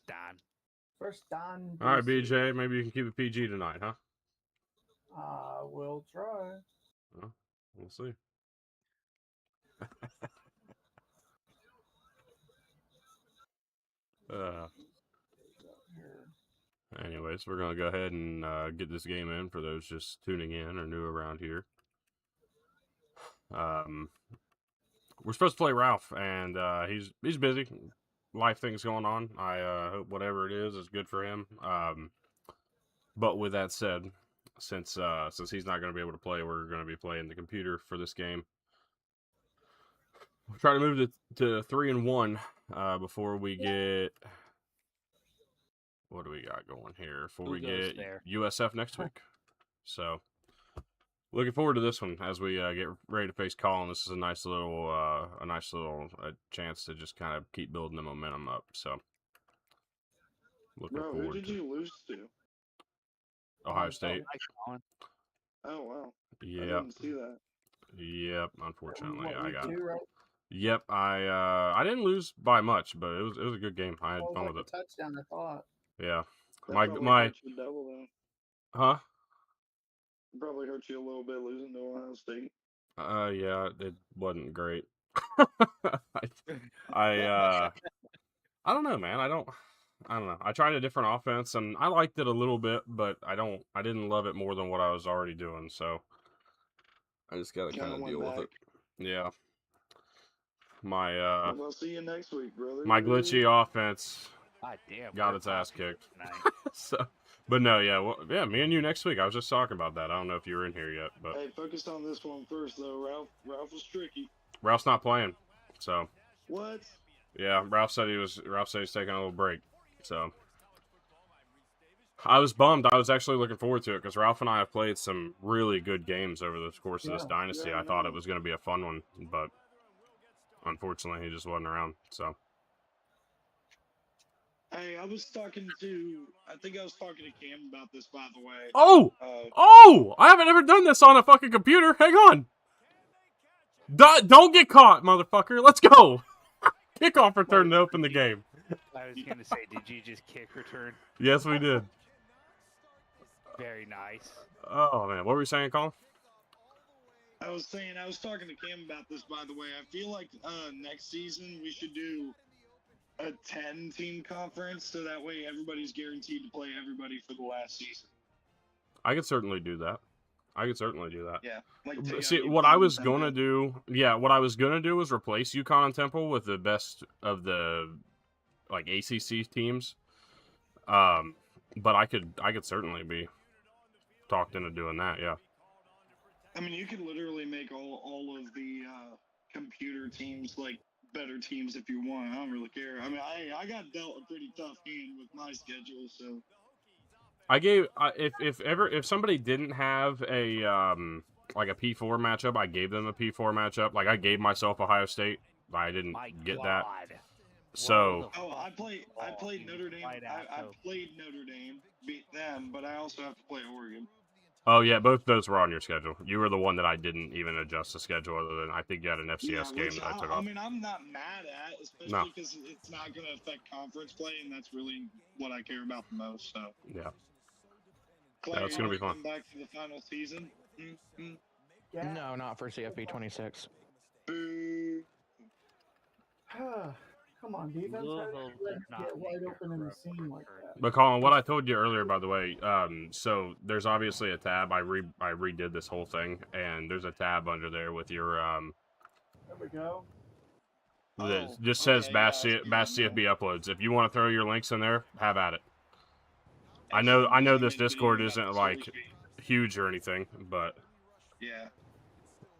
Don. First Don. All right, BJ, maybe you can keep it PG tonight, huh? We'll try. Well, we'll see. Anyways, we're going to go ahead and get this game in for those just tuning in or new around here. We're supposed to play Ralph, and he's busy. Life things going on. I hope whatever it is good for him. But with that said, since he's not going to be able to play, we're going to be playing the computer for this game. We'll try to move to 3-1 before we get. What do we got going here? Before we get USF next week. So, looking forward to this one as we get ready to face Colin. This is a nice little chance to just kind of keep building the momentum up. So, looking forward. Who did you lose to? Ohio State. Oh wow. Yep. I didn't see that. Yep. Unfortunately, I got. Right? Yep. I didn't lose by much, but it was a good game. I had fun with it. Touchdown, I thought. Yeah. That My hurt you double, though. Huh? It probably hurt you a little bit losing to Ohio State. Yeah, it wasn't great. I don't know, man. I don't know. I tried a different offense and I liked it a little bit, but I didn't love it more than what I was already doing, so I just gotta kind of deal with it. Yeah. I'll see you next week, brother. My glitchy offense got its ass kicked. So, but no, yeah, me and you next week. I was just talking about that. I don't know if you were in here yet, but hey, focus on this one first, though. Ralph was tricky. Ralph's not playing, so what? Yeah, Ralph said he's taking a little break, so I was bummed. I was actually looking forward to it because Ralph and I have played some really good games over the course of this dynasty. I thought it was going to be a fun one, but unfortunately, he just wasn't around. So. Hey, I was talking to Cam about this, by the way. Oh! I haven't ever done this on a fucking computer. Hang on. Don't get caught, motherfucker. Let's go. Kickoff return to open the game. I was going to say, did you just kick return? Yes, we did. Very nice. Oh, man. What were you saying, Colin? I was talking to Cam about this, by the way. I feel like next season we should do a 10-team conference, so that way everybody's guaranteed to play everybody for the last season. I could certainly do that. Yeah. See, what I was gonna do was replace UConn and Temple with the best of the like ACC teams. But I could certainly be talked into doing that. Yeah. I mean, you could literally make all of the computer teams like better teams if you want. I don't really care. I mean, I got dealt a pretty tough hand with my schedule, so. I gave if somebody didn't have a like a P4 matchup, I gave them a P4 matchup. Like I gave myself Ohio State. I didn't get that. So. Oh, I played Notre Dame. I played Notre Dame, beat them, but I also have to play Oregon. Oh yeah, both those were on your schedule. You were the one that I didn't even adjust the schedule, other than I think you had an FCS game that I took off. I mean, I'm not mad at, especially because it's not going to affect conference play, and that's really what I care about the most. So yeah, Claire, it's going to be fun. Come back for the final season. Yeah. No, not for CFP 26. Boo. Come on, defense. Get wide open in the seam like that. But Colin, what I told you earlier, by the way, so there's obviously a tab. I redid this whole thing, and there's a tab under there with your There we go. That just says Bash CFB uploads. If you want to throw your links in there, have at it. I know this Discord isn't like huge or anything, but yeah,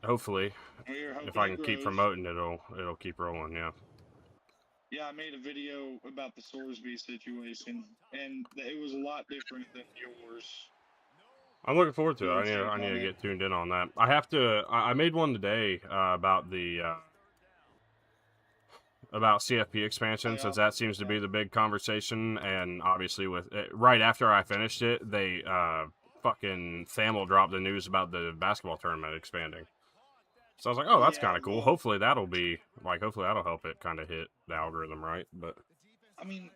hopefully, if I can keep promoting it, it'll keep rolling. Yeah. Yeah, I made a video about the Sorsby situation, and it was a lot different than yours. I'm looking forward to it. I need to get tuned in on that. I made one today about the about CFP expansion, since that seems to be the big conversation. And obviously, with it, right after I finished it, they fucking Thamel dropped the news about the basketball tournament expanding. So I was like, oh, that's kind of cool. Hopefully that'll help it kind of hit the algorithm right. But I mean,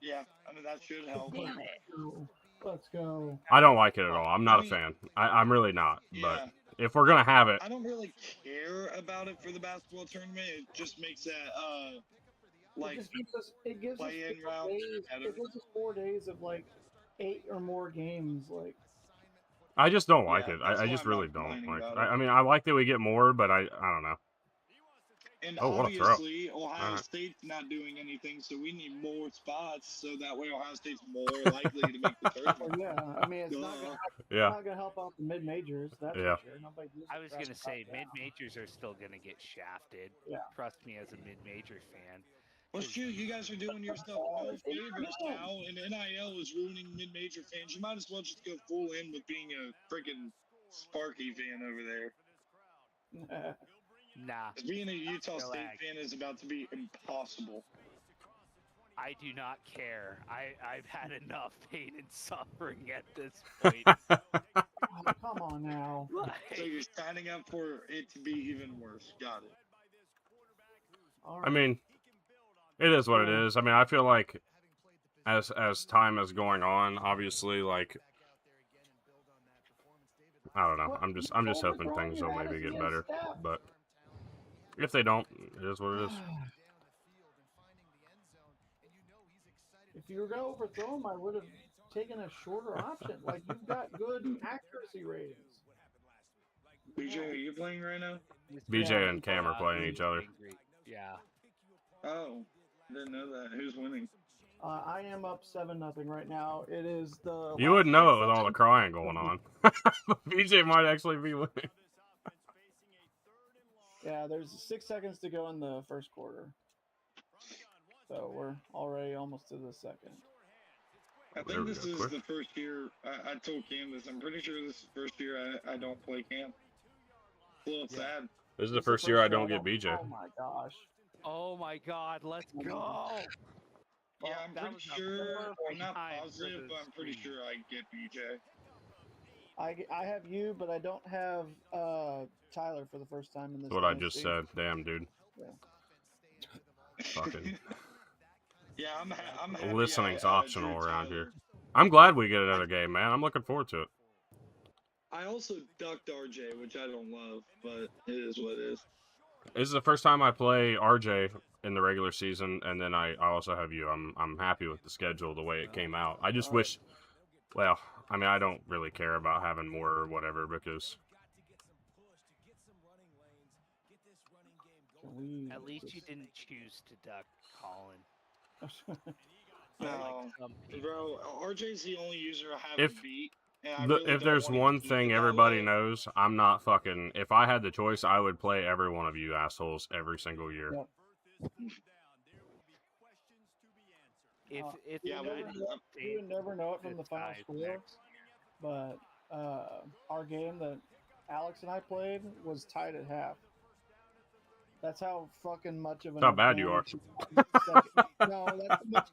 Yeah, I mean, that should help. Damn it. Let's go. I don't like it at all. I'm not a fan. I'm really not. Yeah. But if we're gonna have it, I don't really care about it for the basketball tournament. It just makes that like it gives us play-in 4 round days. better. It gives us 4 days of like 8 or more games. Like I just don't like Yeah, it. that's I why just I'm not really don't complaining like. about I it. mean, I like that we get more, but I don't know. And Oh, what a throw. obviously, Ohio Alright. State's not doing anything, so we need more spots, so that way Ohio State's more likely to make the well, tournament. yeah, I mean it's not gonna Yeah. not gonna help out the mid majors. That's Yeah. for sure. Nobody gives a I was crap gonna say about that. mid majors are still gonna get shafted. Yeah. Trust me, as a mid major fan. Well, shoot, you guys are doing yourself no favors now, and NIL is ruining mid-major fans. You might as well just go full in with being a freaking Sparky fan over there. Nah, 'Cause being a Utah State Relax. fan is about to be impossible. I do not care. I've had enough pain and suffering at this point. Oh, come on now. So you're signing up for it to be even worse. Got it. All I right. mean, it is what it is. I mean, I feel like as time is going on, obviously, like I don't know. I'm just hoping things will maybe get better. But if they don't, it is what it is. If you were gonna overthrow him, I would have taken a shorter option. Like you've got good accuracy ratings. BJ, are you playing right now? BJ and Cam are playing each other. Yeah. Oh, didn't know that. Who's winning? I am up 7-0 right now. It is the. You wouldn't know it with all the crying going on. BJ might actually be winning. Yeah, there's 6 seconds to go in the first quarter. So we're already almost to the second. I There think we this go, is quick. the first year. I told Cam this. I'm pretty sure this is the first year I don't play Cam. It's a little sad. This is the first year I don't get BJ. Oh my gosh. Oh my God, let's go! Yeah, Well, I'm that pretty was a sure. I'm perfect not time for positive, the but I'm pretty screen. sure I get BJ. I have you, but I don't have Tyler for the first time in this. That's what I just dynasty. said. Damn, dude. Yeah. Fucking Yeah, I'm happy. listening's I optional drew around Tyler. here. I'm glad we get another game, man. I'm looking forward to it. I also ducked RJ, which I don't love, but it is what it is. This is the first time I play RJ in the regular season, and then I also have you. I'm happy with the schedule, the way it came out. I just wish, well, I mean, I don't really care about having more or whatever because At least you didn't choose to duck Colin. No, Some people. bro, RJ's the only user I haven't If- beat. And I the, really if don't there's wanna one keep thing it that everybody way. knows, I'm not fucking. If I had the choice, I would play every one of you assholes every single year. Yep. If Yeah, the well, Dynasty You would never know it from the final decides score, next- but our game that Alex and I played was tied at half. That's how fucking much of an. How bad you are. No, that's much,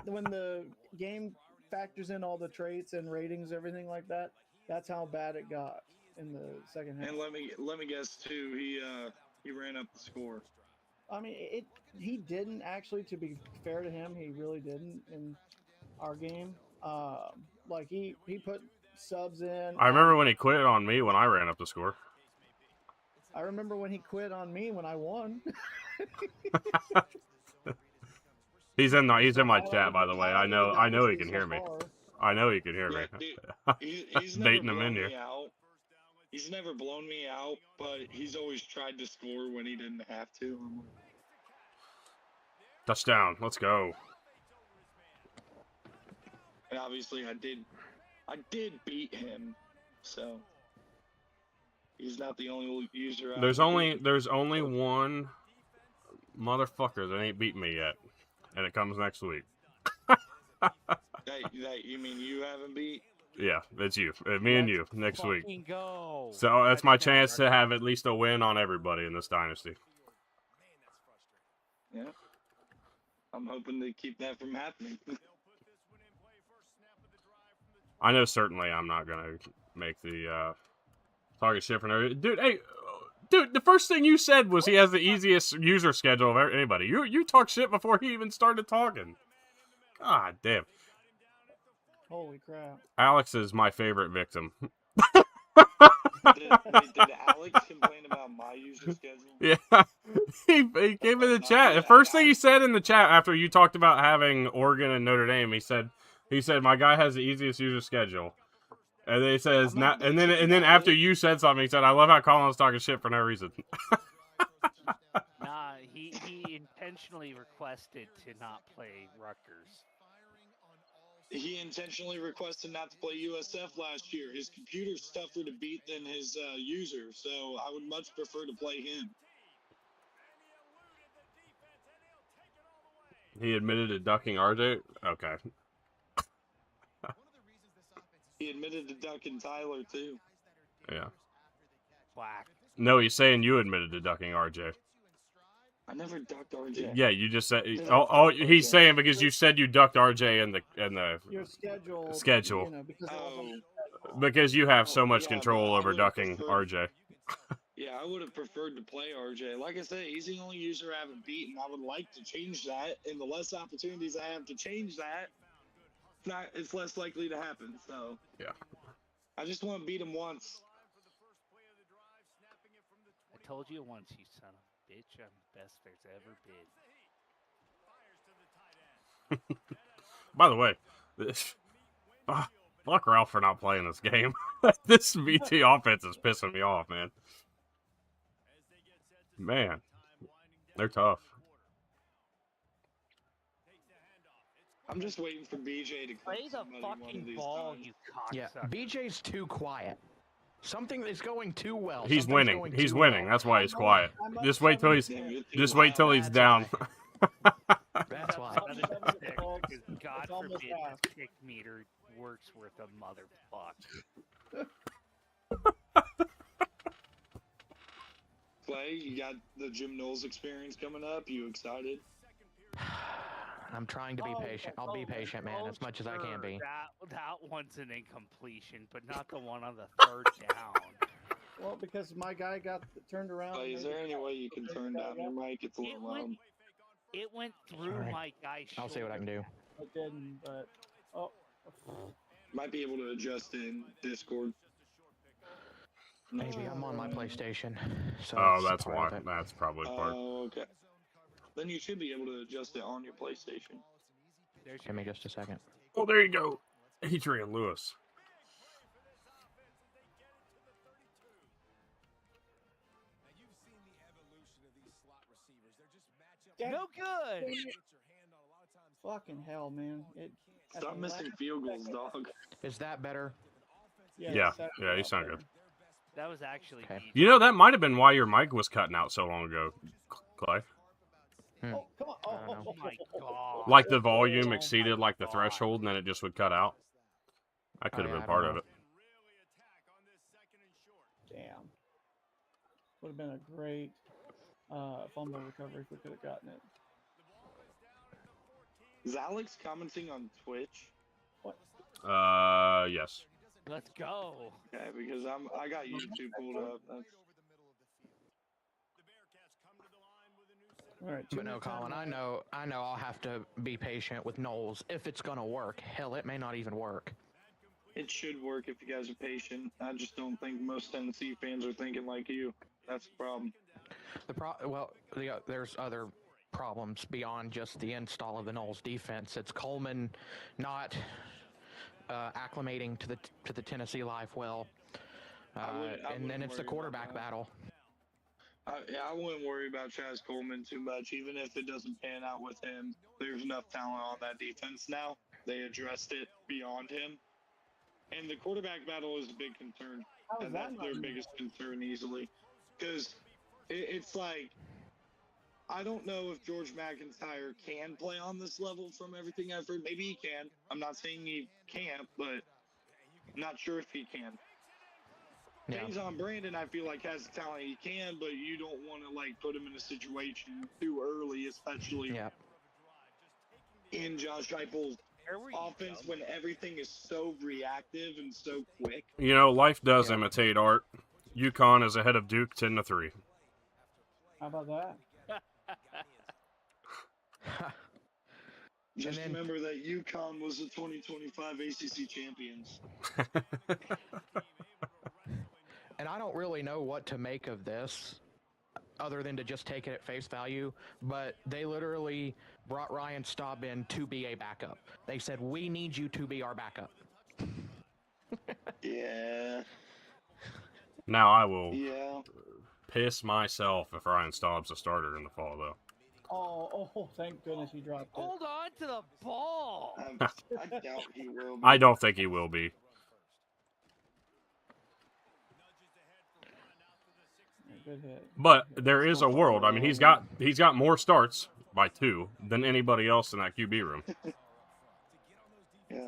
when the game factors in all the traits and ratings, everything like that. That's how bad it got in the second half. And let me guess too. He ran up the score. I mean, he didn't actually. To be fair to him, he really didn't in our game. Like he put subs in. I remember when he quit on me when I ran up the score. I remember when he quit on me when I won. He's in my chat, by the way. I know he can hear me. I know he can hear me. Yeah, dude, he's never Baiting him in blown here. me out. He's never blown me out, but he's always tried to score when he didn't have to. Touchdown. Let's go. And obviously, I did beat him, so he's not the only user. There's only one motherfucker that ain't beat me yet, and it comes next week. that you mean you haven't beat? Yeah, it's you. Me and you next week. Fucking go. So that's my Touchdown, chance to have at least a win on everybody in this dynasty. Yeah. I'm hoping to keep that from happening. I know certainly I'm not gonna make the target ship and everything. Dude, hey, dude, the first thing you said was he has the easiest user schedule of anybody. You talk shit before he even started talking. God damn. Holy crap. Alex is my favorite victim. Did Alex complain about my user schedule? Yeah. he came in the chat. The first thing he said in the chat after you talked about having Oregon and Notre Dame, he said my guy has the easiest user schedule. And then he says and then after you said something, he said, I love how Colin's talking shit for no reason. Nah, he intentionally requested to not play Rutgers. He intentionally requested not to play USF last year. His computer's tougher to beat than his user, so I would much prefer to play him. He admitted to ducking RJ? Okay. He admitted to ducking Tyler, too. Yeah. Whack. No, he's saying you admitted to ducking RJ. I never ducked RJ. Yeah, you just said. He's saying because you said you ducked RJ in the Your schedule. You know, because you have so much control over ducking RJ. Yeah, I would have preferred to play RJ. Like I said, he's the only user I haven't beaten. I would like to change that, and the less opportunities I have to change that, it's less likely to happen. So yeah, I just want to beat him once. I told you once, you son of a bitch. I'm the best there's ever been. By the way, fuck Ralph for not playing this game. This VT offense is pissing me off, man. Man, they're tough. I'm just waiting for BJ to play the fucking ball, you cocksucker. Yeah, BJ's too quiet. Something is going too well. He's winning. He's winning. That's why he's quiet. Just wait till he's down. That's why. God forbid this kick meter works worth a motherfucker. Clay, you got the Jim Knowles experience coming up. You excited? I'm trying to be patient. I'll be patient, man, as much as I can be. That one's an incompletion, but not the one on the third down. Well, because my guy got turned around. Clay, is there any way you can turn down your mic? It's a little loud. It went through my guy's shoulder. I'll see what I can do. I didn't, but might be able to adjust in Discord. Maybe I'm on my PlayStation. So that's why. That's probably part. Oh, okay. Then you should be able to adjust it on your PlayStation. Give me just a second. Oh, there you go. Adrian Lewis. No good. Fucking hell, man! Stop missing field goals, dog. Is that better? Yeah, you sound good. That was actually. Okay. You know, that might have been why your mic was cutting out so long ago, Clay. Oh, come on! Oh my god! Like the volume exceeded like the threshold, and then it just would cut out. I could have been part of it. Damn. Would have been a great fumble recovery if we could have gotten it. Is Alex commenting on Twitch? What? Yes. Let's go. Okay, because I got YouTube pulled up. All right, but no, Colin, I know I'll have to be patient with Knowles if it's gonna work. Hell, it may not even work. It should work if you guys are patient. I just don't think most Tennessee fans are thinking like you. That's the problem. There's other problems beyond just the install of the Knowles defense. It's Coleman not acclimating to the Tennessee life well, and then it's the quarterback battle. I wouldn't worry about Chaz Coleman too much, even if it doesn't pan out with him. There's enough talent on that defense now. They addressed it beyond him. And the quarterback battle is a big concern. And that's their biggest concern easily. Because it's like, I don't know if George McIntyre can play on this level from everything I've heard. Maybe he can. I'm not saying he can't, but I'm not sure if he can. Yeah. Jason Brandon, I feel like, has the talent he can, but you don't want to like put him in a situation too early, especially in Josh Heupel's offense when everything is so reactive and so quick. You know, life does imitate art. UConn is ahead of Duke 10-3. How about that? Just then- remember that UConn was the 2025 ACC champions. And I don't really know what to make of this other than to just take it at face value, but they literally brought Ryan Staub in to be a backup. They said, we need you to be our backup. Yeah. Now I will Yeah. piss myself if Ryan Staub's a starter in the fall, though. Oh, thank goodness he dropped it. Hold on to the ball. I doubt he will. I don't think he will be. Good hit. But there is a world. I mean, he's got more starts by 2 than anybody else in that QB room. Yeah.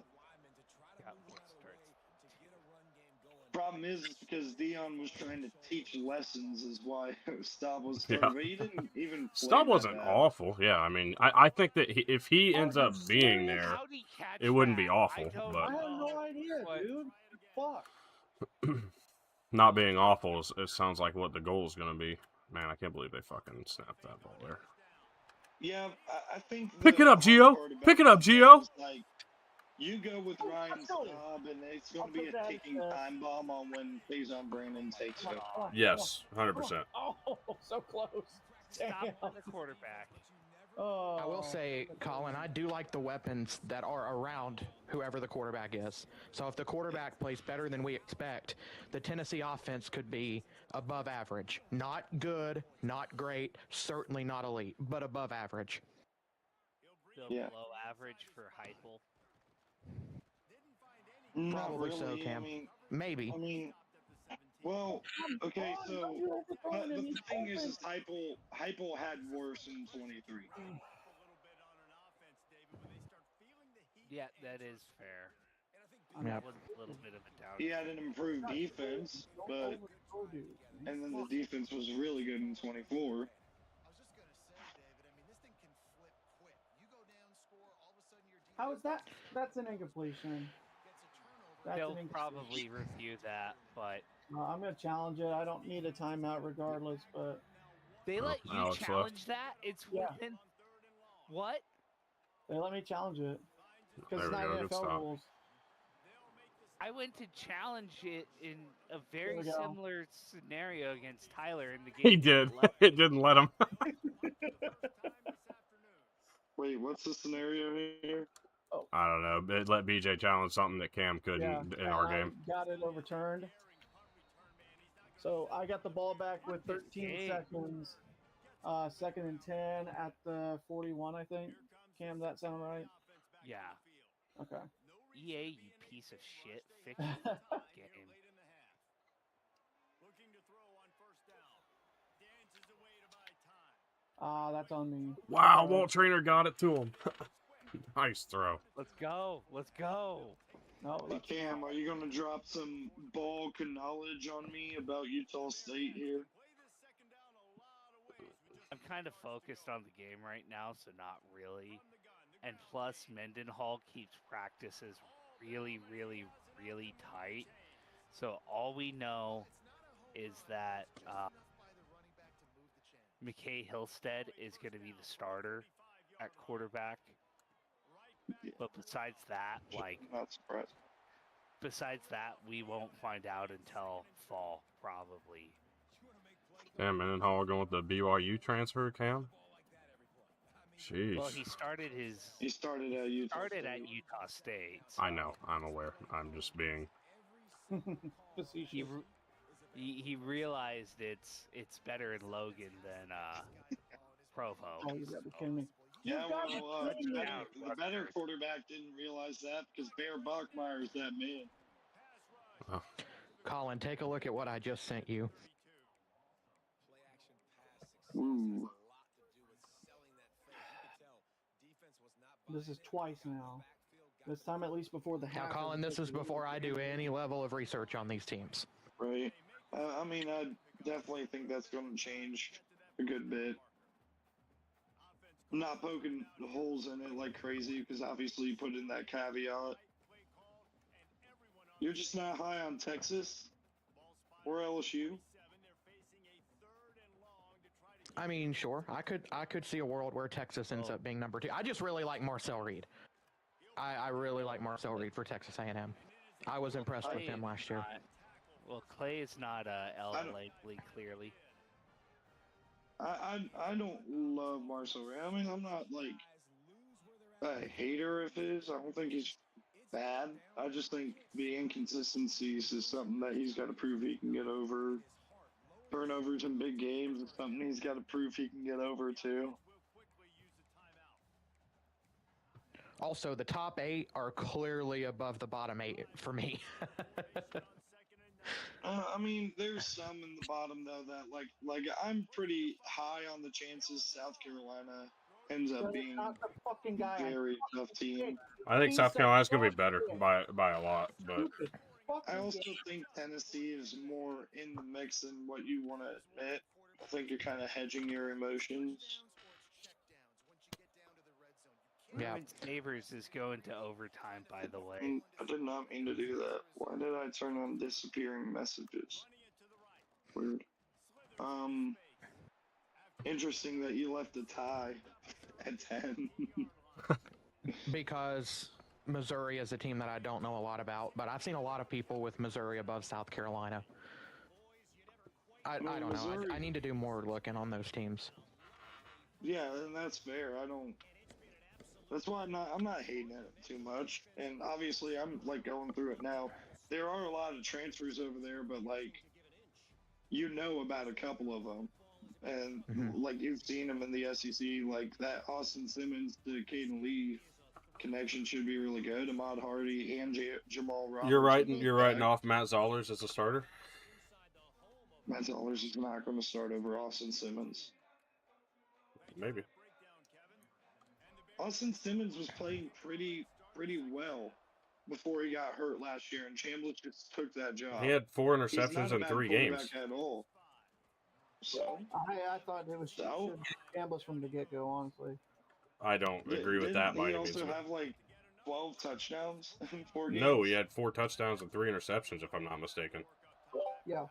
Problem is because Dion was trying to teach lessons is why Staub was starting. Yeah. But he didn't even play Staub that wasn't bad. awful. Yeah, I mean, I think that if he ends up being there, How'd he catch it wouldn't be that? awful, I don't but- I have know. no idea, What? dude. Fuck. not being awful, it sounds like what the goal is going to be. Man, I can't believe they fucking snapped that ball there. Yeah, I think. Pick the it up, hard Gio. part about Pick it up, that Gio. is, like, you go with Ryan Staub, and it's going to be a ticking time bomb on when Faison Brandon takes it. Yes, 100%. Oh, so close. Stop Damn. with the quarterback. Oh. I will say, Colin, I do like the weapons that are around whoever the quarterback is. So if the quarterback plays better than we expect, the Tennessee offense could be above average. Not good, not great, certainly not elite, but above average. Still Yeah. below average for Heupel. Not Probably so, really. Cam. Maybe. I mean, well, okay, so but the thing is Heupel had worse in 23. Yeah, that is fair. Yeah. That was a little bit of a down. He had an improved defense, but and then the defense was really good in 24. How is that? That's an incompletion. That's They'll an incompletion. probably review that, but I'm gonna challenge it. I don't need a timeout regardless, but they let you Alex left. challenge that. It's Yeah. within what? they let me challenge it because There it's we not go. Good NFL stop. rules. I went to challenge it in a very we go. similar scenario against Tyler in the game. He did. It didn't let him. Wait, what's the scenario here? I don't know. It let BJ challenge something that Cam couldn't Yeah, in our and I game. got it overturned. So I got the ball back with What is 13 game? seconds. 2nd and 10 at the 41, I think. Cam, that sound right? Yeah. Okay. EA, you piece of shit. Fix your game. That's on me. Wow, Walt Trainer got it to him. Nice throw. Let's go. Let's go. No, Hey, Cam, are you going to drop some ball knowledge on me about Utah State here? I'm kind of focused on the game right now, so not really. And plus, Mendenhall keeps practices really, really, really tight. So all we know is that McKay Hillstead is going to be the starter at quarterback. But besides that, Not surprised. we won't find out until fall, probably. Damn, Mendenhall going with the BYU transfer, Cam? Jeez. Well, he started at Utah State. So I know. I'm aware. I'm just being... facetious. he realized it's better in Logan than Provo. Oh, you gotta be kidding me. Yeah, You gotta well, be kidding me. the better quarterback didn't realize that because Bear Bachmeier's that man. Colin, take a look at what I just sent you. Ooh. This is twice now. This time at least before the Now, half. Colin, this is before I do any level of research on these teams. Right. I mean, I definitely think that's going to change a good bit. I'm not poking holes in it like crazy because obviously you put in that caveat. You're just not high on Texas or LSU. I mean, sure. I could see a world where Texas ends up being number 2. I just really like Marcel Reed. I really like Marcel Reed for Texas A&M. I was impressed with him last year. Well, Clay is not likely, clearly. I don't love Marcel Reed. I mean, I'm not like a hater of his. I don't think he's bad. I just think the inconsistencies is something that he's got to prove he can get over. Turnovers in big games is something he's got to prove he can get over too. Also, the top 8 are clearly above the bottom 8 for me. I mean, there's some in the bottom though that like I'm pretty high on the chances South Carolina ends up being a very tough team. I think South Carolina's gonna be better by a lot, but I also think Tennessee is more in the mix than what you want to admit. I think you're kind of hedging your emotions. Yeah. Savers is going to overtime, by the way. I did not mean to do that. Why did I turn on disappearing messages? Weird. Interesting that you left a tie at 10. Because Missouri is a team that I don't know a lot about, but I've seen a lot of people with Missouri above South Carolina. I don't know. I need to do more looking on those teams. Yeah, and that's fair. That's why I'm not hating it too much. And obviously I'm like going through it now. There are a lot of transfers over there, but like you know about a couple of them. And like you've seen them in the SEC, like that Austin Simmons to Caden Lee connection should be really good. Ahmad Hardy and Jamal Roberts. You're writing off Matt Zollers as a starter? Matt Zollers is not going to start over Austin Simmons. Maybe. Austin Simmons was playing pretty well before he got hurt last year, and Chambliss just took that job. He had 4 interceptions in 3 games. At all. So I thought it was Chambliss from the get-go, honestly. I don't agree with that. Did he also have like 12 touchdowns in 4 games? No, he had 4 touchdowns and 3 interceptions, if I'm not mistaken. Yeah.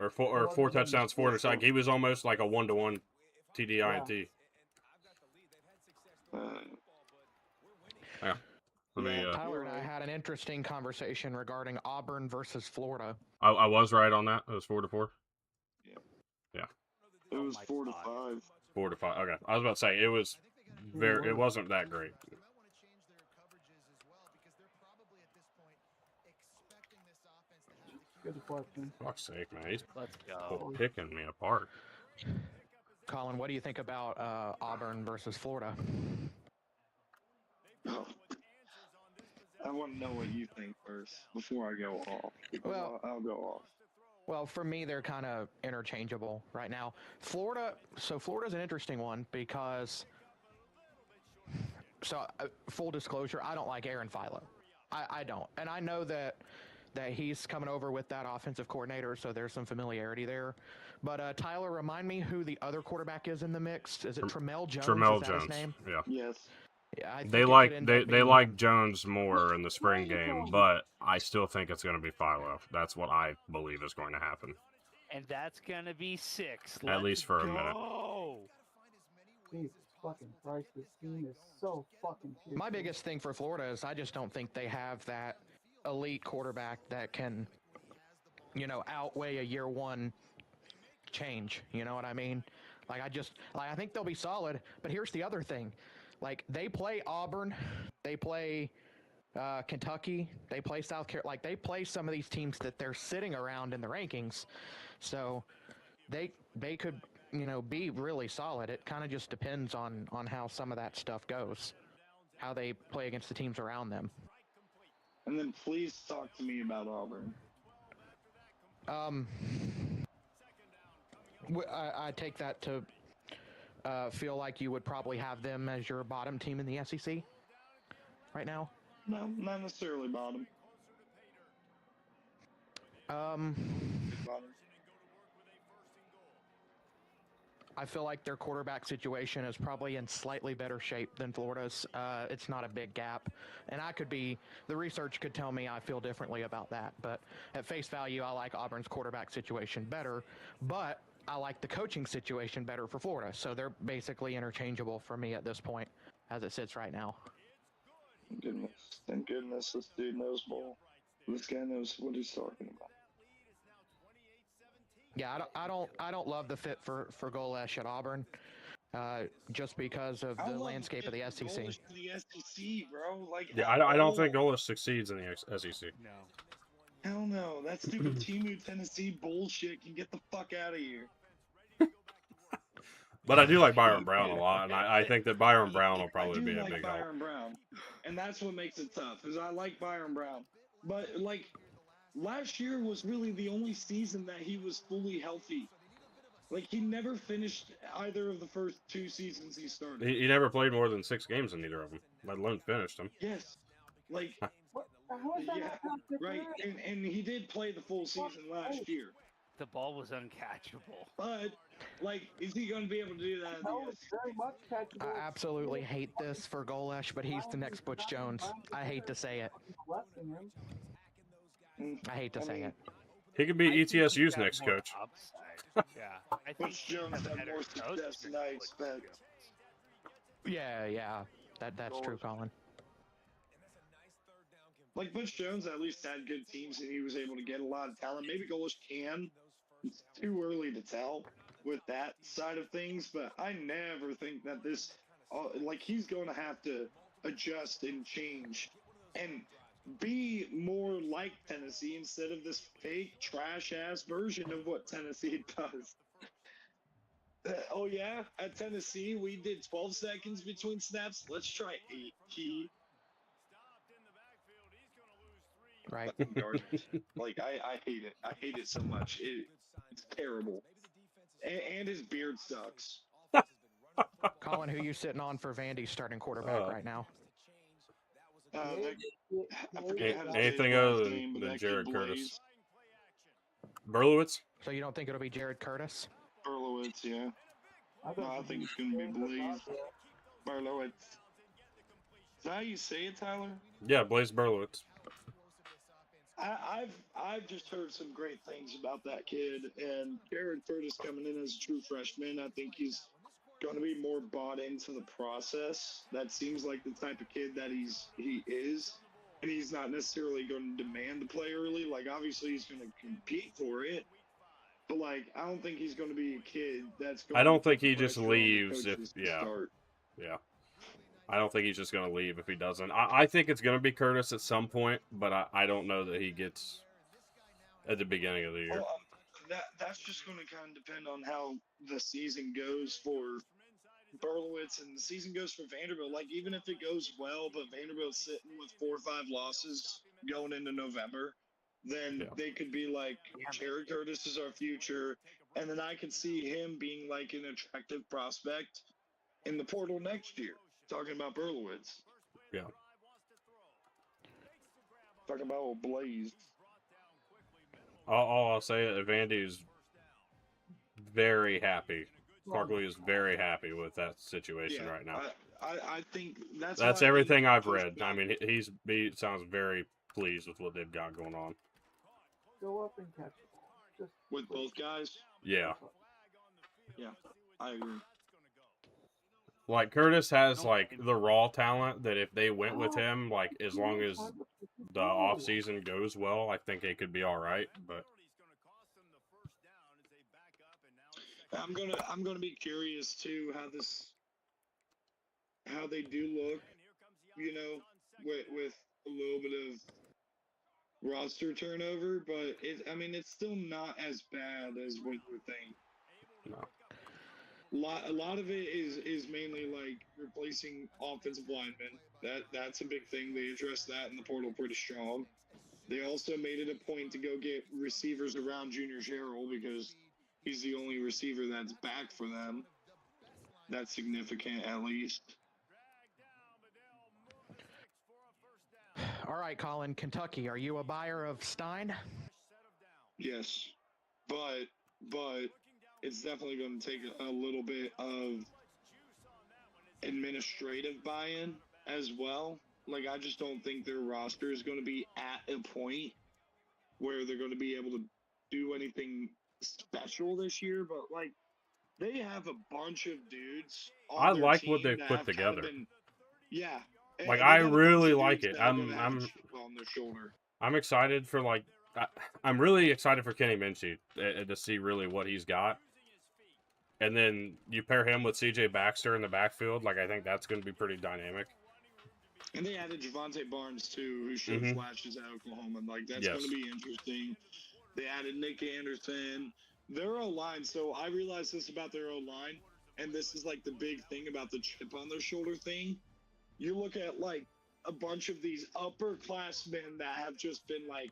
Or 4 touchdowns, 4 interceptions. Like, he was almost like a 1-to-1 TDINT. Yeah. Tyler and I had an interesting conversation regarding Auburn versus Florida. I was right on that. It was 4-4. Yeah. It was 4-5. 4-5. Okay. I was about to say it was it wasn't that great. Good question. Fuck's sake, man. He's Let's go. picking me apart. Colin, what do you think about Auburn versus Florida? Oh. I want to know what you think first before I go off. Well, I'll go off. Well, for me, they're kind of interchangeable right now. Florida's an interesting one because, full disclosure, I don't like Aaron Philo. I don't. And I know that he's coming over with that offensive coordinator, so there's some familiarity there. But Tyler, remind me who the other quarterback is in the mix. Is it Tramel Jones? Tramel is that Jones. His name? Yeah. Yes. Yeah, they like Jones more in the spring game, but I still think it's going to be Philo. That's what I believe is going to happen. And that's going to be 6. At least for a minute. Jesus fucking Christ, this team is so fucking cute. My biggest thing for Florida is I just don't think they have that elite quarterback that can, outweigh a year one change. You know what I mean? I think they'll be solid, but here's the other thing. Like, they play Auburn, they play Kentucky, they play South Carolina. Like, they play some of these teams that they're sitting around in the rankings. So they could, be really solid. It kind of just depends on how some of that stuff goes, how they play against the teams around them. And then please talk to me about Auburn. I take that to feel like you would probably have them as your bottom team in the SEC right now? No, not necessarily bottom. I feel like their quarterback situation is probably in slightly better shape than Florida's. It's not a big gap. And the research could tell me I feel differently about that. But at face value, I like Auburn's quarterback situation better. But I like the coaching situation better for Florida. So they're basically interchangeable for me at this point, as it sits right now. Goodness, thank goodness this dude knows ball. This guy knows what he's talking about. Yeah, I don't love the fit for Golesh at Auburn, just because of the landscape of the SEC. The SEC, bro. Like, yeah, I don't think Golesh succeeds in the SEC. No. Hell no. That stupid Timu Tennessee bullshit can get the fuck out of here. But I do like Byron Brown a lot, and I think that Byron Brown will probably be a big help. Byron Brown, and that's what makes it tough, is I like Byron Brown. But, like, last year was really the only season that he was fully healthy. Like, he never finished either of the first 2 seasons he started. He never played more than 6 games in either of them, let alone finished them. Yes. Like, yeah, right. And he did play the full season last year. The ball was uncatchable. But, like, is he going to be able to do that? I absolutely hate this for Golesh, but he's the next Butch Jones. I hate to say it. I hate to say it. He could be ETSU's next coach. Yeah, I think Butch Jones had more success than I expect. Yeah, that's true, Colin. Like, Butch Jones at least had good teams, and he was able to get a lot of talent. Maybe Golesh can. It's too early to tell with that side of things, but I never think that this, like, he's going to have to adjust and change and be more like Tennessee instead of this fake trash-ass version of what Tennessee does. Oh, yeah? At Tennessee, we did 12 seconds between snaps. Let's try 8 key. Right. Like, I hate it. I hate it so much. It's terrible. And his beard sucks. Colin, who you sitting on for Vandy's starting quarterback right now? Anything other than Jared Curtis? Berlowitz? So you don't think it'll be Jared Curtis? Berlowitz, yeah. No, I think it's going to be Blaze. Berlowitz. Is that how you say it, Tyler? Yeah, Blaze Berlowitz. I've just heard some great things about that kid, and Jared Curtis coming in as a true freshman, I think he's going to be more bought into the process. That seems like the type of kid that he is, and he's not necessarily going to demand to play early. Like, obviously he's going to compete for it, but, like, I don't think he's going to be a kid that's going I don't to think he just leaves if start. Yeah. I don't think he's just going to leave if he doesn't. I think it's going to be Curtis at some point, but I don't know that he gets at the beginning of the year. Well, that's just going to kind of depend on how the season goes for Berlowitz and the season goes for Vanderbilt. Like, even if it goes well, but Vanderbilt's sitting with 4 or 5 losses going into November, then they could be like, Jared Curtis is our future. And then I could see him being like an attractive prospect in the portal next year. Talking about Berlowitz. Yeah. Talking about old Blaze. All I'll say is Vandy is very happy. Barkley is very happy with that situation right now. I think that's everything I've read. I mean, he sounds very pleased with what they've got going on. Go up and catch it. With both guys? Yeah. Yeah, I agree. Like, Curtis has, like, the raw talent that if they went with him, like, as long as the offseason goes well, I think it could be all right, but... I'm gonna be curious, too, how they do look, you know, with a little bit of roster turnover, but it's still not as bad as what you would think. No. A lot of it is mainly like replacing offensive linemen. That's a big thing. They addressed that in the portal pretty strong. They also made it a point to go get receivers around Junior Sherrill because he's the only receiver that's back for them. That's significant, at least. All right, Colin, Kentucky, are you a buyer of Stein? Yes, but it's definitely going to take a little bit of administrative buy-in as well. Like, I just don't think their roster is going to be at a point where they're going to be able to do anything special this year, but like they have a bunch of dudes on I their like team what they've that put have together. Kind of been, yeah. Like And they I got a bunch really of like dudes it. that are gonna have a chip on their shoulder. I'm excited for I'm really excited for Kenny Minchie to see really what he's got. And then you pair him with C.J. Baxter in the backfield. Like I think that's going to be pretty dynamic. And they added Javonte Barnes too, who showed flashes at Oklahoma. Like that's going to be interesting. They added Nick Anderson. Their O-line. So I realized this about their O-line, and this is like the big thing about the chip on their shoulder thing. You look at like a bunch of these upperclassmen that have just been like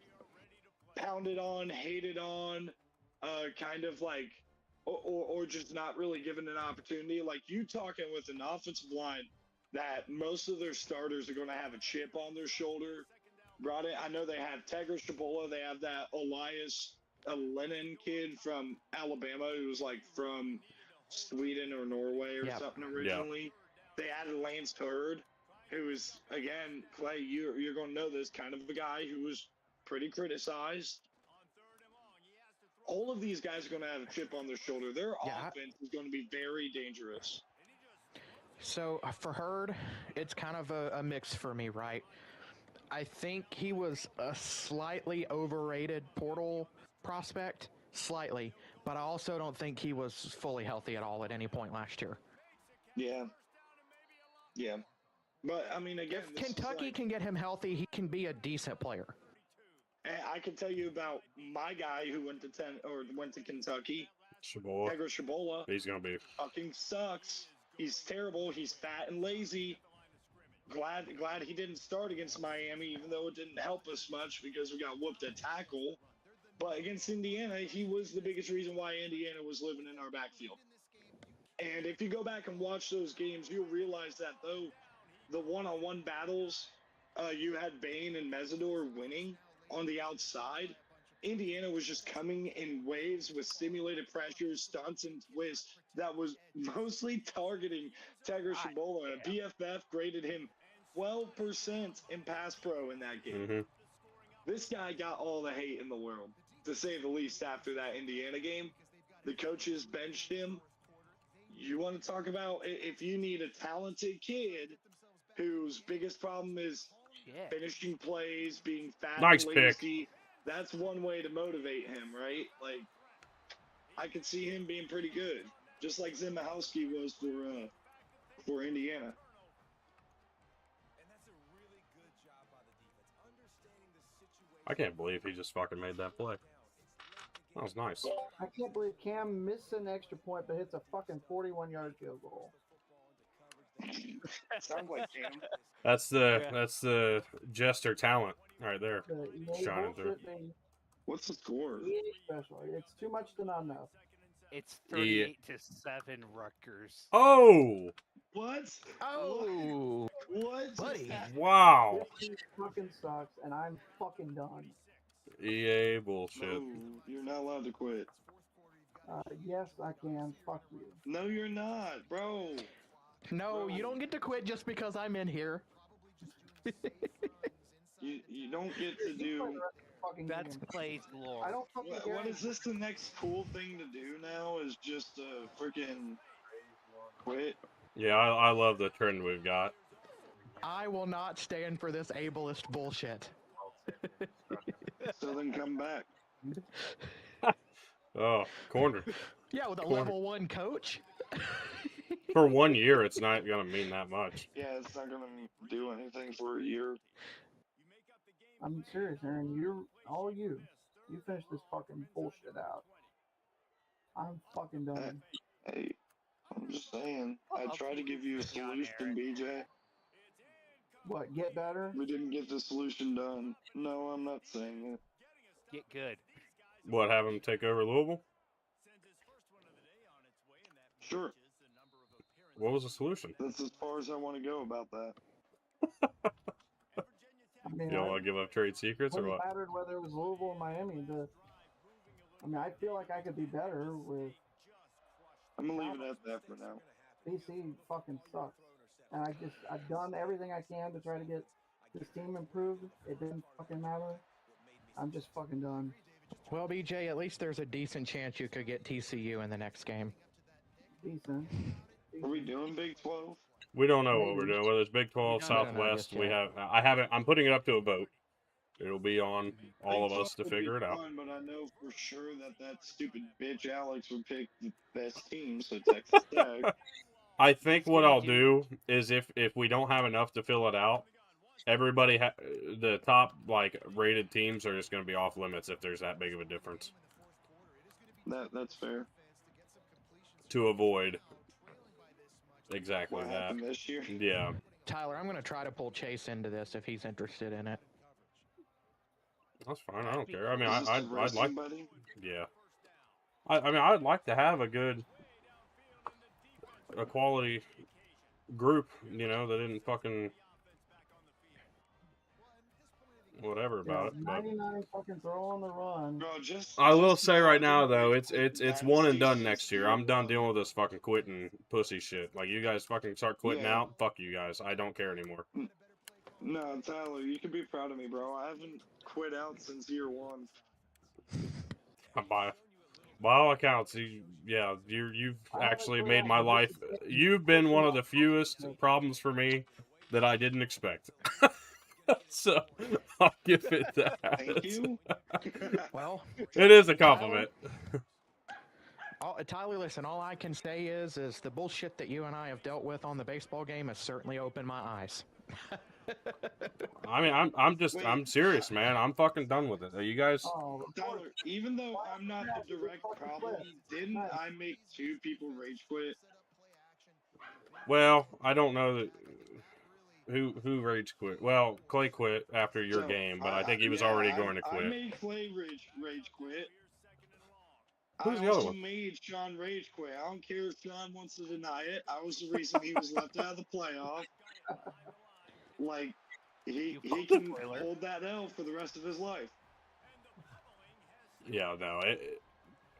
pounded on, hated on, kind of like, or just not really given an opportunity. Like you talking with an offensive line that most of their starters are going to have a chip on their shoulder. Brought it. I know they have Tegra Shabola. They have that Elias Lennon kid from Alabama who was like from Sweden or Norway or something originally. They added Lance Hurd, who is, again, Clay, you're going to know this, kind of a guy who was pretty criticized. All of these guys are going to have a chip on their shoulder. Their offense is going to be very dangerous. So for Hurd, it's kind of a mix for me, right? I think he was a slightly overrated portal prospect, slightly, but I also don't think he was fully healthy at all at any point last year. Yeah. But I mean, again, if Kentucky can get him healthy, he can be a decent player. And I can tell you about my guy who went to Kentucky, Tegra Shabola. He's gonna be fucking sucks. He's terrible. He's fat and lazy. Glad he didn't start against Miami, even though it didn't help us much because we got whooped at tackle. But against Indiana, he was the biggest reason why Indiana was living in our backfield. And if you go back and watch those games, you'll realize that though the one-on-one battles, you had Bain and Mesidor winning on the outside. Indiana was just coming in waves with simulated pressures, stunts, and twists that was mostly targeting Tegra Shabola. And PFF graded him 12% in pass pro in that game. This guy got all the hate in the world, to say the least, after that Indiana game. The coaches benched him. You want to talk about if you need a talented kid whose biggest problem is finishing plays, being fat and lazy. Pick. That's one way to motivate him, right? Like, I could see him being pretty good, just like Zimahowski was for Indiana. I can't believe he just fucking made that play. That was nice. I can't believe Cam missed an extra point, but hits a fucking 41-yard field goal. Sounds like Cam. That's the jester talent right there, shining through. What's the score? Special. It's too much to not know. It's 38-7 Rutgers. Oh. What? Oh. What? Buddy. Wow. This fucking sucks, and I'm fucking done. EA bullshit. No, you're not allowed to quit. Yes, I can. Fuck you. No, you're not, bro. No, you don't get to quit just because I'm in here. You don't get to do. That's Clay's lore. I don't fucking care. What is this? The next cool thing to do now is just freaking quit. Yeah, I love the trend we've got. I will not stand for this ableist bullshit. So then come back. Oh, corner. Yeah, with a level 1 coach. For 1 year, it's not gonna mean that much. Yeah, it's not gonna do anything for a year. I'm serious, Aaron. You finish this fucking bullshit out. I'm fucking done. Hey, I'm just saying. I tried to give you a solution, BJ. What, get better? We didn't get the solution done. No, I'm not saying it. Get good. What, have him take over Louisville? Sure. What was the solution? That's as far as I want to go about that. I mean, you don't want to give up trade secrets or what? It mattered whether it was Louisville or Miami. I feel like I could be better with. I'm gonna leave it at that for now. BC fucking sucks, and I've done everything I can to try to get this team improved. It didn't fucking matter. I'm just fucking done. Well, BJ, at least there's a decent chance you could get TCU in the next game. Decent. Are we doing Big 12? We don't know what we're doing. Whether it's Big 12, We don't know Southwest, just we yet. have. I haven't. I'm putting it up to a vote. It'll be on all Big of us 12 to would be figure it out. fun, but I know for sure that stupid bitch Alex would pick the best team, so Texas Tech. I think what I'll do is if we don't have enough to fill it out, everybody the top like rated teams are just going to be off limits if there's that big of a difference. That's fair. To avoid exactly What that. happened this year? Yeah. Tyler, I'm going to try to pull Chase into this if he's interested in it. That's fine. I don't care. I mean, Is this the I'd like. buddy? Yeah. I mean, I'd like to have a quality group, you know, that didn't fucking whatever about it. But 99 fucking throw on the run. Bro, I will just say right now imagine though, if it's one and done Dynasty next year. season I'm done was- dealing with this fucking quitting pussy shit. Like you guys fucking start quitting Yeah. out, fuck you guys. I don't care anymore. No, Tyler, you can be proud of me, bro. I haven't quit out since year 1. By all accounts, you've actually made my life. This is- You've been one of the fewest problems for me that I didn't expect. So I'll give it that. Thank you. Well, It is a compliment. Tyler, listen, all I can say is the bullshit that you and I have dealt with on the baseball game has certainly opened my eyes. I mean, I'm serious, man. I'm fucking done with it. You guys, Oh, Tyler, even though I'm not the direct problem, didn't I make 2 people rage quit? well, I don't know that who rage quit. Well, Clay quit after your So, game, but I think he was already going to I quit. made Clay rage quit. Who's I the other also one? made Sean rage quit. I don't care if Sean wants to deny it. I was the reason he was left out of the playoff. Like, he can hold that L for the rest of his life. Yeah, no.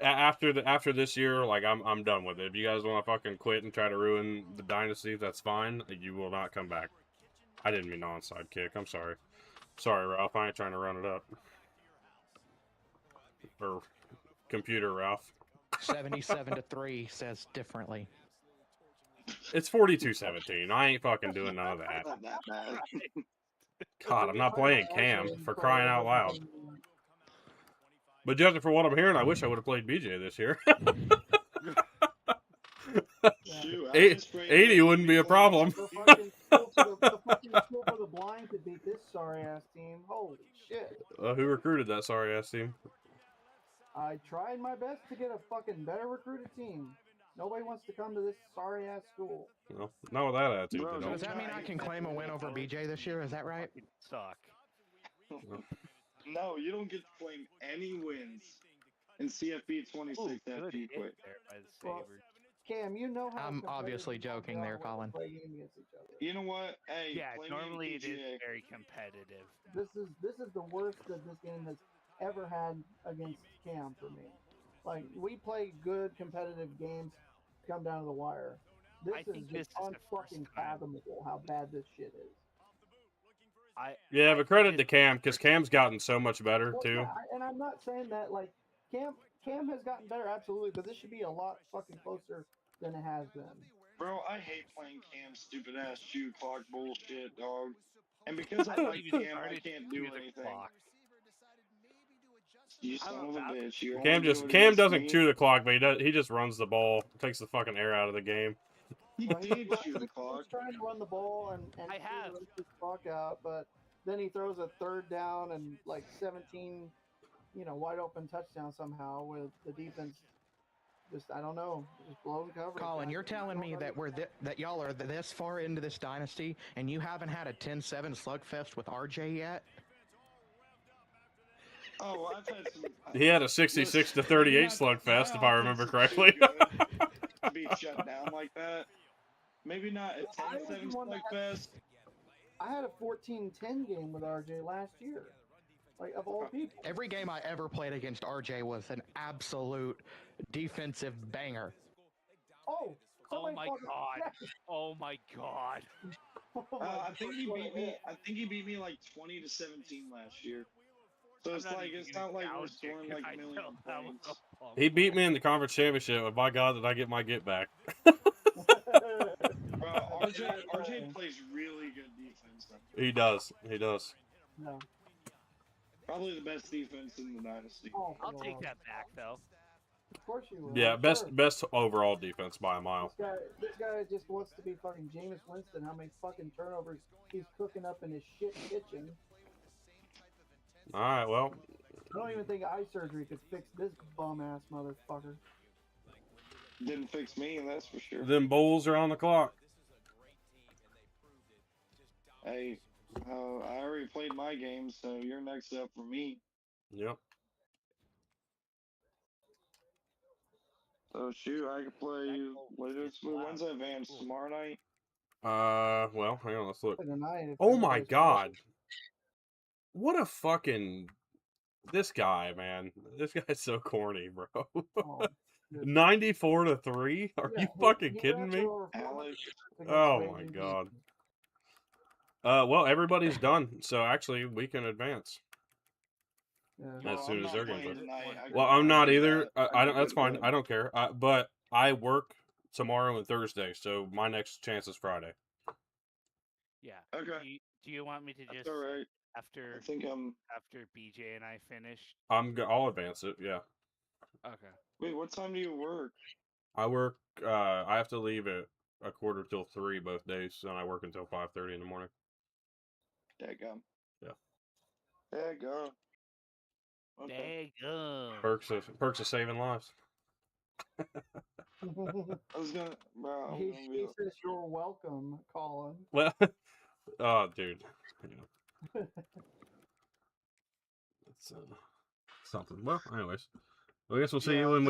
After this year, like I'm done with it. If you guys want to fucking quit and try to ruin the dynasty, that's fine. You will not come back. I didn't mean onside kick. I'm sorry. Sorry, Ralph. I ain't trying to run it up. Or computer, Ralph. 77-3 says differently. It's 42-17. I ain't fucking doing none of that. Not that bad. God, I'm not playing Cam for crying out loud. But judging for what I'm hearing, I wish I would have played BJ this year. Shoot, 80 wouldn't be a problem. The fucking school for the blind could beat this sorry ass team. Holy shit. Who recruited that sorry ass team? I tried my best to get a fucking better recruited team. Nobody wants to come to this sorry ass school. No, not with that attitude. Bro, they So don't. does that mean I can claim a win over BJ this year? Is that right? Suck. No, you don't get to claim any wins in CFB 26 after you quit. There by the Well, Sabres. Cam, you know how I'm obviously competitive joking we there, are when we Colin. play games against each other. You know what? Hey, Yeah, play me in normally it is PGA. very competitive. This is the worst that this game has ever had against Cam for me. Like, we play good competitive games, come down to the wire. This I is think just this is the first unfucking time. fathomable how bad this shit is. Yeah, I but credit think to Cam because Cam's gotten so much better Well, too. yeah, and I'm not saying that like Cam has gotten better, absolutely, but this should be a lot fucking closer than it has been. Bro, I hate playing Cam's stupid ass shoe clock bullshit, dog. And because I like even Cam, I started can't to do the anything. clock. You son of a bitch. You Cam only do it Cam against doesn't me. chew the clock, but he just runs the ball, takes the fucking air out of the game. He Well, did chew the clock. He's trying to run the ball and I chew have. the rest of the clock out, but then he throws a third down and like 17, wide open touchdown somehow with the defense. Just I don't know, just blowing coverage. Colin, you're telling me that that y'all are this far into this dynasty and you haven't had a 10-7 slugfest with RJ yet? Oh, I've had some. He had a 66-38 slugfest, if I remember correctly. To be shut down like that. Maybe not a 10-7 slugfest. I had a 14-10 game with RJ last year. Like, of all people. Every game I ever played against RJ was an absolute defensive banger. Oh my god. Oh my god. Oh my I think he God. beat me. I think he beat me like 20-17 last year. So it's not like we're scoring like a million points. He beat me in the conference championship, and by God, did I get my get back. Bro, RJ plays really good defense. He does. He does. No. Probably the best defense in the Dynasty. Oh, I'll take that back, though. Of course you will. Yeah, I'm best sure. overall defense by a mile. This guy just wants to be fucking Jameis Winston. How many fucking turnovers he's cooking up in his shit kitchen. All right, well. I don't even think eye surgery could fix this bum ass motherfucker. Didn't fix me, that's for sure. Them Bulls are on the clock. Hey, I already played my game, so you're next up for me. Yep. So shoot, I could play. When's that advance? Tomorrow night? Well, hang on, let's look. Tonight, Oh my God. What a fucking... This guy, man. This guy's so corny, bro. Oh, 94-3? Are you fucking kidding me? Alex. Oh my God. Well, everybody's done, so actually we can advance. Yeah. As soon as they're going to. Well, Well, I'm not either. I don't. That's fine. I don't care. But I work tomorrow and Thursday, so my next chance is Friday. Yeah. Okay. Do you want me to just All right. after I think after BJ and I finish? I'll advance it. Yeah. Okay. Wait, what time do you work? I work. I have to leave at 2:45 both days, and I work until 5:30 in the morning. Daggum. Yeah. Daggum. Okay. Daggum. Perks of saving lives. I was gonna, bro. He says you're welcome, Colin. Well, oh, dude. Yeah. It's something. Well, anyways, I guess we'll see you when we